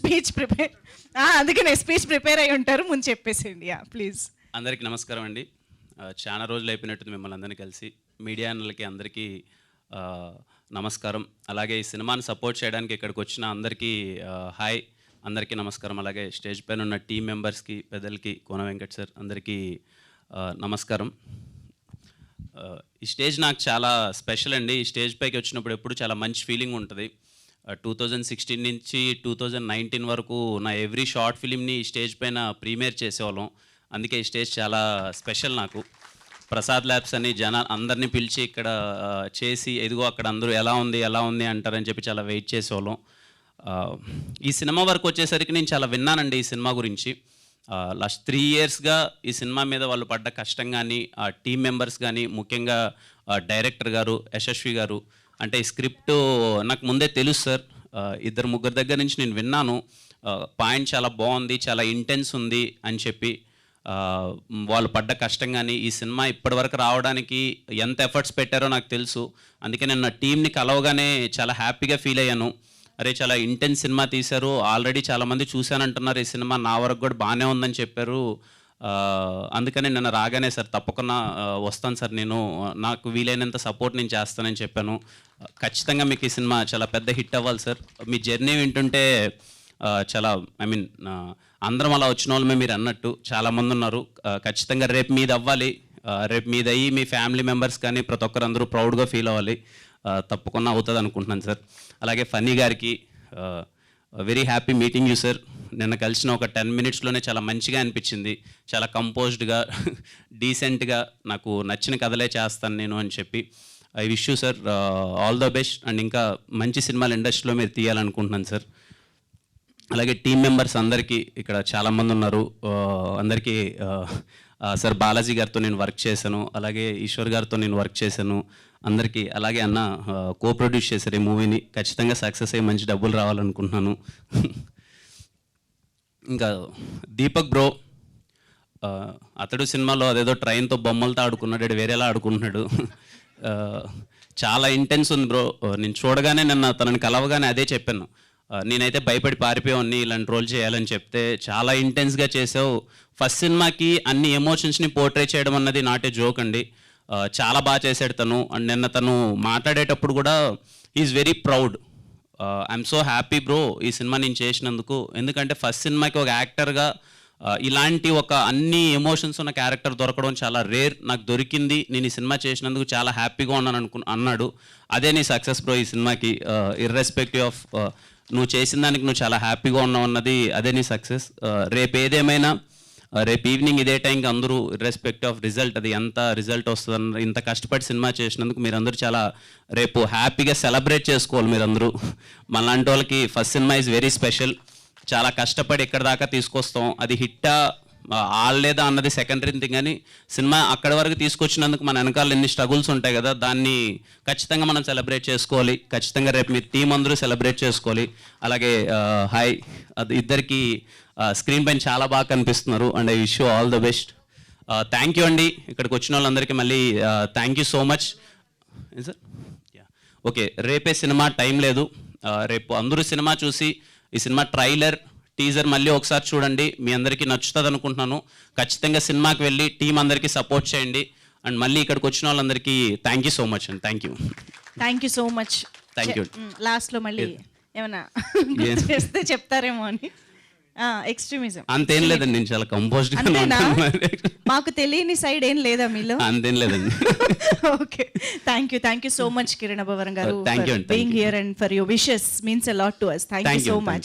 Speech prepare అందుకనే speech prepare అయి ఉంటారు, ముందు చెప్పేసేయండి. ప్లీజ్. అందరికీ నమస్కారం అండి. చాలా రోజులు అయిపోయినట్టుంది మిమ్మల్ని అందరినీ కలిసి. మీడియా అన్నలకి అందరికీ నమస్కారం. అలాగే ఈ సినిమాని సపోర్ట్ చేయడానికి ఇక్కడికి వచ్చిన అందరికీ హాయ్, అందరికీ నమస్కారం. అలాగే స్టేజ్ పైన ఉన్న టీం మెంబర్స్కి, పెద్దలకి, కోన వెంకట్ సార్ అందరికీ నమస్కారం. ఈ స్టేజ్ నాకు చాలా స్పెషల్ అండి. ఈ స్టేజ్ పైకి వచ్చినప్పుడు ఎప్పుడు చాలా మంచి ఫీలింగ్ ఉంటుంది. 2016 నుంచి 2019 వరకు నా ఎవ్రీ షార్ట్ ఫిలింని ఈ స్టేజ్ పైన ప్రీమియర్ చేసేవాళ్ళం. అందుకే ఈ స్టేజ్ చాలా స్పెషల్ నాకు. ప్రసాద్ ల్యాబ్స్ అని అందరినీ పిలిచి ఇక్కడ చేసి ఎదుగో అక్కడ అందరూ ఎలా ఉంది అంటారని చెప్పి చాలా వెయిట్ చేసేవాళ్ళం. ఈ సినిమా వరకు వచ్చేసరికి నేను చాలా విన్నానండి ఈ సినిమా గురించి. లాస్ట్ 3 yearsగా ఈ సినిమా మీద వాళ్ళు పడ్డ కష్టం కానీ, టీం మెంబర్స్ కానీ, ముఖ్యంగా డైరెక్టర్ గారు యశస్వి గారు, అంటే ఈ స్క్రిప్ట్ నాకు ముందే తెలుసు సార్. 2-3 దగ్గర నుంచి నేను విన్నాను. పాయింట్ చాలా బాగుంది, చాలా ఇంటెన్స్ ఉంది అని చెప్పి. వాళ్ళు పడ్డ కష్టం కానీ, ఈ సినిమా ఇప్పటివరకు రావడానికి ఎంత ఎఫర్ట్స్ పెట్టారో నాకు తెలుసు. అందుకే నేను నా టీంని కలవగానే చాలా హ్యాపీగా ఫీల్ అయ్యాను. అరే చాలా ఇంటెన్స్ సినిమా తీశారు, ఆల్రెడీ చాలామంది చూశానంటున్నారు, ఈ సినిమా నా వరకు కూడా బాగానే ఉందని చెప్పారు. అందుకని నన్ను రాగానే సార్ తప్పకుండా వస్తాను సార్, నేను నాకు వీలైనంత సపోర్ట్ నేను చేస్తానని చెప్పాను. ఖచ్చితంగా మీకు ఈ సినిమా చాలా పెద్ద హిట్ అవ్వాలి సార్. మీ జర్నీ వింటుంటే చాలా అందరం అలా వచ్చిన వాళ్ళమే మీరు అన్నట్టు చాలామంది ఉన్నారు. ఖచ్చితంగా రేపు మీది అవ్వాలి. రేపు మీది అయ్యి మీ ఫ్యామిలీ మెంబర్స్ కానీ ప్రతి ఒక్కరు అందరూ ప్రౌడ్గా ఫీల్ అవ్వాలి. తప్పకుండా అవుతుంది అనుకుంటున్నాను సార్. అలాగే ఫన్నీ గారికి very happy meeting you sir. నిన్న కలిసిన ఒక 10 minutesలోనే చాలా మంచిగా అనిపించింది. చాలా కంపోజ్డ్గా, డీసెంట్గా నాకు నచ్చిన కథలే చేస్తాను నేను అని చెప్పి. I wish you sir all the best. And ఇంకా మంచి సినిమాలు ఇండస్ట్రీలో మీరు తీయాలనుకుంటున్నాను సార్. అలాగే టీం మెంబర్స్ అందరికీ ఇక్కడ చాలామంది ఉన్నారు. అందరికీ సార్ బాలాజీ గారితో నేను వర్క్ చేశాను, అలాగే ఈశ్వర్ గారితో నేను వర్క్ చేశాను. అందరికీ అలాగే అన్న ప్రొడ్యూస్ చేశారు ఈ మూవీని. ఖచ్చితంగా సక్సెస్ అయ్యి మంచి డబ్బులు రావాలనుకుంటున్నాను. ఇంకా దీపక్ బ్రో, అతడు సినిమాలో అదేదో ట్రైన్తో బొమ్మలతో ఆడుకున్నాడు, వేరేలా ఆడుకుంటున్నాడు. చాలా ఇంటెన్స్ ఉంది బ్రో. నేను చూడగానే నిన్న తనని కలవగానే అదే చెప్పాను. నేనైతే భయపడి పారిపోయాన్ని ఇలాంటి రోల్ చేయాలని చెప్తే, చాలా ఇంటెన్స్గా చేసావు. ఫస్ట్ సినిమాకి అన్ని ఎమోషన్స్ని పోర్ట్రే చేయడం అన్నది నాట్ ఏ జోక్ అండి. చాలా బాగా చేశాడు తను. అండ్ నిన్న తను మాట్లాడేటప్పుడు కూడా is very proud. I'm so happy bro ఈ సినిమా నేను చేసినందుకు. ఎందుకంటే ఫస్ట్ సినిమాకి ఒక యాక్టర్గా ఇలాంటి ఒక అన్ని ఎమోషన్స్ ఉన్న క్యారెక్టర్ దొరకడం చాలా రేర్. నాకు దొరికింది, నేను ఈ సినిమా చేసినందుకు చాలా హ్యాపీగా ఉన్నాను అన్నాడు. అదే నీ సక్సెస్ బ్రో ఈ సినిమాకి. ఇర్రెస్పెక్టివ్ ఆఫ్ నువ్వు చేసిన దానికి నువ్వు చాలా హ్యాపీగా ఉన్నావు అన్నది అదే నీ సక్సెస్. రేపు ఏదేమైనా రేపు ఈవినింగ్ ఇదే టైంకి అందరూ ఇర్రెస్పెక్టివ్ ఆఫ్ రిజల్ట్, అది ఎంత రిజల్ట్ వస్తుందన్న ఇంత కష్టపడి సినిమా చేసినందుకు మీరందరూ చాలా రేపు హ్యాపీగా సెలబ్రేట్ చేసుకోవాలి మీరందరూ. మనలాంటి వాళ్ళకి first cinema is very special. చాలా కష్టపడి ఎక్కడి దాకా తీసుకొస్తాం, అది హిట్టా ఆడలేదా అన్నది సెకండరీ థింగ్. కానీ సినిమా అక్కడి వరకు తీసుకొచ్చినందుకు మన వెనకాల ఎన్ని స్ట్రగుల్స్ ఉంటాయి కదా, దాన్ని ఖచ్చితంగా మనం సెలబ్రేట్ చేసుకోవాలి. ఖచ్చితంగా రేపు మీ టీం అందరూ సెలబ్రేట్ చేసుకోవాలి. అలాగే హాయ్, అది ఇద్దరికి స్క్రీన్ పైన చాలా బాగా కనిపిస్తున్నారు. And I wish you all the best. Thank you అండి ఇక్కడికి వచ్చిన వాళ్ళందరికీ మళ్ళీ thank you so much sir. Okay, రేపే సినిమా, టైం లేదు. రేపు అందరూ సినిమా చూసి ఈ సినిమా ట్రైలర్, టీజర్ మళ్ళీ ఒకసారి చూడండి. మీ అందరికీ నచ్చుతుంది అనుకుంటున్నాను. ఖచ్చితంగా సినిమాకి వెళ్ళి టీం అందరికీ సపోర్ట్ చేయండి. అండ్ మళ్ళీ ఇక్కడికి వచ్చిన వాళ్ళందరికీ థ్యాంక్ యూ సో మచ్ అండి. Thank you so much. Thank you. లాస్ట్లో మళ్ళీ ఏమన్నా చేస్తే చెప్తారేమో అని. ఎక్స్ట్రీమిజం అంతేం లేదండి, నేను చాలా కంపోజ్డ్గా. మాకు తెలియని సైడ్ ఏం లేదా మీలో? అంతేం లేదండి. Okay, thank you so much Kiran Abbavaram గారు. Thank you. Being here and for your wishes means a lot to us. Thank you so much.